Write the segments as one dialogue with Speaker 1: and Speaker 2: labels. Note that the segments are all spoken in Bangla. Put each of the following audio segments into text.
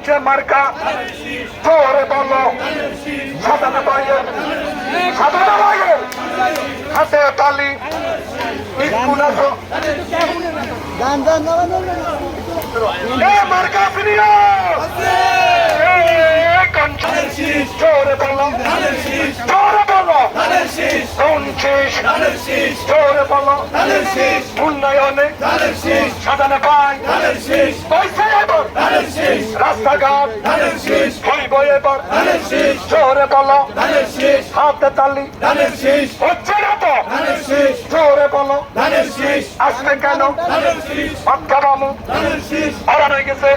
Speaker 1: হচ্ছে মার্কা জোরে বলো সাজানো ভাইয়ের হাতে তালি মার্কা প্রিয় জোরে বলো জোরে বলো উন্নয়নে সাজানো ভাই রাস্তাঘাট হইব এবার জোরে বলো হাতে তালি হচ্ছে না তো জোরে বলো আসবে কেন মাথা বামু আড়াল হয়ে গেছে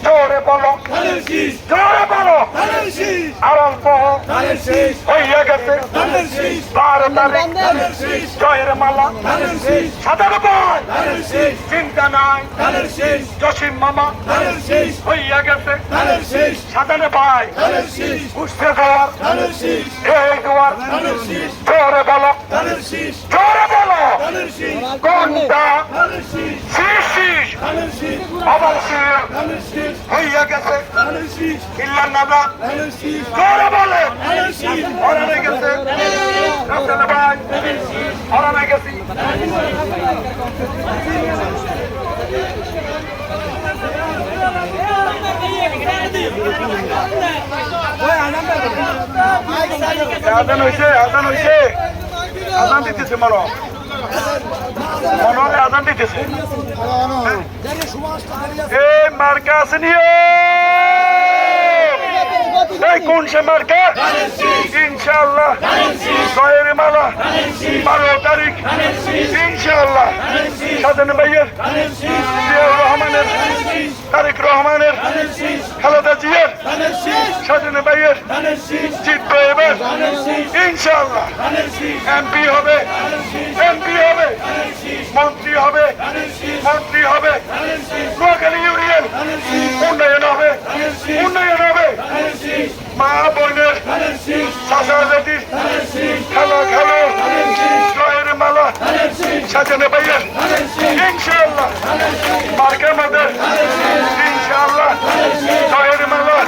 Speaker 1: জোরে বলো আর অল্প হইয়া গেছে 12 তারিখ জয়ের মালা সাধারণ ভাই চিন্তা নাই জসিম মামা হইয়া গেছে সাধারণ ভাই বুঝতে দেওয়ার এই দেওয়ার জোরে বলো কোনটা শীষ আবার হইয়া গেছে ইল্লার নামা জোরে বলে হরানে গেছে রাস্তানে ভাই হরানে গেছি আজান হয়েছে আজান দিতেছে মনে আজান দিতেছে এই মার্কা আছে নিয়ে কোন সে মার্কা ইনশাআল্লাহ জয়ের মালা 12 তারিখ ইনশাআল্লাহ সাজান ভাইয়ের জিয়াউর রহমানের তারেক রহমানের খালেদা জিয়ার সাজান ভাইয়ের জিতবে এবার ইনশাআল্লাহ এমপি হবে মন্ত্রী হবে নোয়াখালী ইউনিয়ন উন্নয়ন হবে মা বোনের চাচা বেটির খেলো জয়ের মালা সাজানো ভাইয়ের ইনশাআল্লাহ মার্কের মধ্যে ইনশাআল্লাহ জয়ের মালা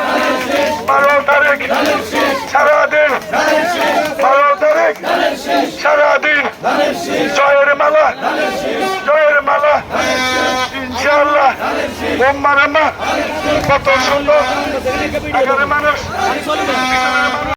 Speaker 1: 12 তারিখ সারাদিন জয়ের মালা ইনশাআল্লাহ কত সুন্দর মানুষ